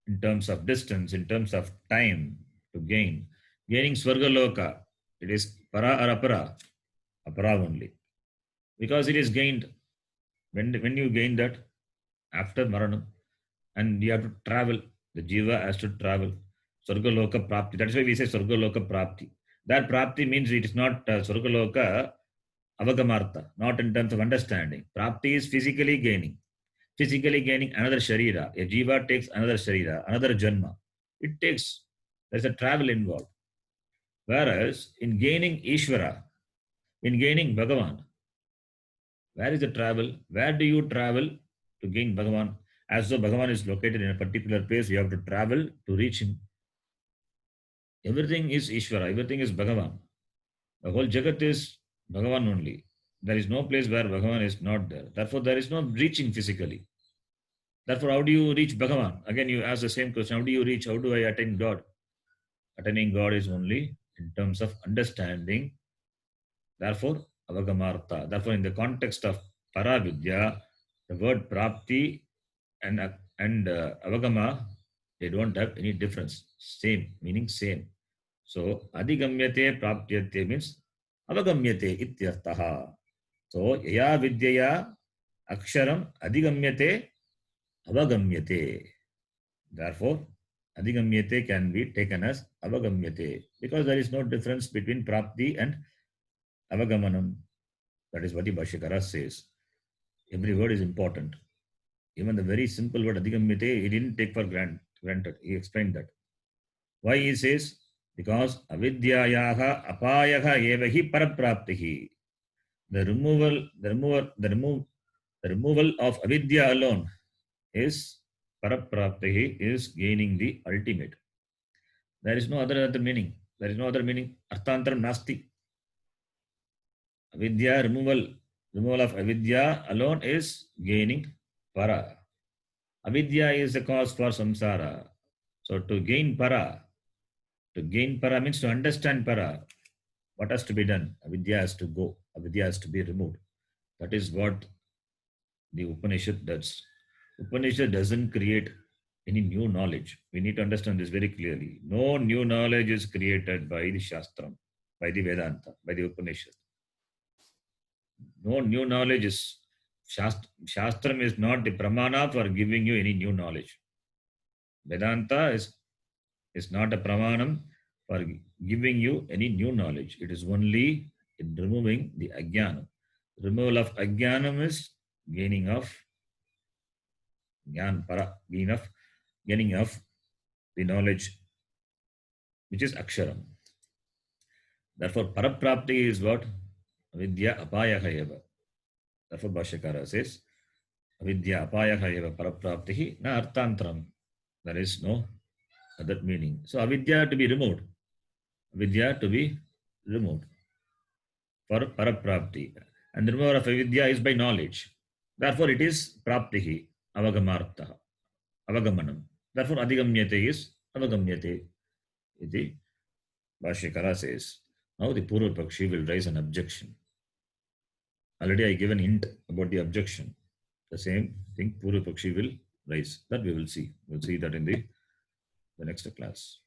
in terms of distance, in terms of time to gain. Gaining Swargaloka, it is para or apara? Apara only. Because it is gained. When you gain that? After Maranam. And you have to travel. The Jiva has to travel. Swargaloka Prapti. That is why we say Swargaloka Prapti. That Prapti means it is not Swargaloka Avagamarta, not in terms of understanding. Prapti is physically gaining. Physically gaining another Sharira. A Jiva takes another Sharira, another Janma. It takes, there's a travel involved. Whereas in gaining Ishvara, in gaining Bhagavan, where is the travel? Where do you travel to gain Bhagavan? As though Bhagavan is located in a particular place, you have to travel to reach him. Everything is Ishvara, everything is Bhagavan. The whole Jagat is Bhagavan only. There is no place where Bhagavan is not there. Therefore, there is no reaching physically. Therefore, how do you reach Bhagavan? Again, you ask the same question. How do you reach? How do I attain God? Attaining God is only in terms of understanding. Therefore, avagamarta. Therefore, in the context of paravidya, the word prapti and avagama, they don't have any difference. Same, meaning same. So, adigamyate praptyate means avagamyate ityartaha. So, yaya vidyaya aksharam adigamyate avagamyate. Therefore, adigamyate can be taken as avagamyate because there is no difference between prapti and avagamanam. That is what the Bhashyakara says. Every word is important. Even the very simple word adigamyate, he didn't take for granted. He explained that. Why he says? Because avidyayaha apayaha evahi parapraptihi. The removal of avidya alone is parapraptihi, is gaining the ultimate. There is no other meaning. There is no other meaning. Arthantaram nasti. Avidya, removal of avidya alone is gaining para. Avidya is the cause for samsara. So to gain para means to understand para. What has to be done? Avidya has to go. Avidya has to be removed. That is what the Upanishad does. Upanishad doesn't create any new knowledge. We need to understand this very clearly. No new knowledge is created by the Shastram, by the Vedanta, by the Upanishad. No new knowledge is, Shastram is not the pramana for giving you any new knowledge. Vedanta is not a pramanam for giving you any new knowledge. It is only in removing the ajnana. Removal of ajnanam is gaining of jnana para, gaining of the knowledge which is aksharam. Therefore, paraprapti is what? Avidya apayaha eva. Therefore, Bhashyakara says, Avidya apayaha eva parapraptihi na arthantaram. There is no other meaning. So, avidya to be removed. Avidya to be removed for paraprapti. And the removal of avidya is by knowledge. Therefore, it is praptihi, avagamartha, avagamanam. Therefore, adhigamyate is avagamyate. Iti Bhashyakara says. Now the Purva Pakshi will raise an objection. Already I gave an hint about the objection. The same thing Purva Pakshi will raise. That we will see. We'll see that in the next class.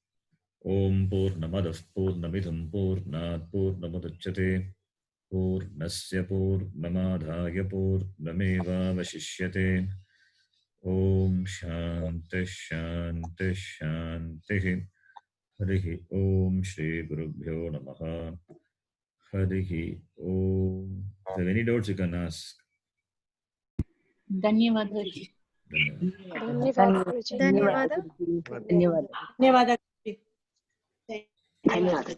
Om Purnamadav Purnamidham Purnat Purnamudachyate Purnasya Purnamadhaya Purnameva Vashishyate. Om Shanti Shanti Shanti. Harihi Om Shri Gurubhyo Namaha. Harihi Om. If you have any doubts, you can ask. धन्यवाद गुरुजी. ಧನ್ಯವಾದ. ಧನ್ಯವಾದ. ಧನ್ಯವಾದ.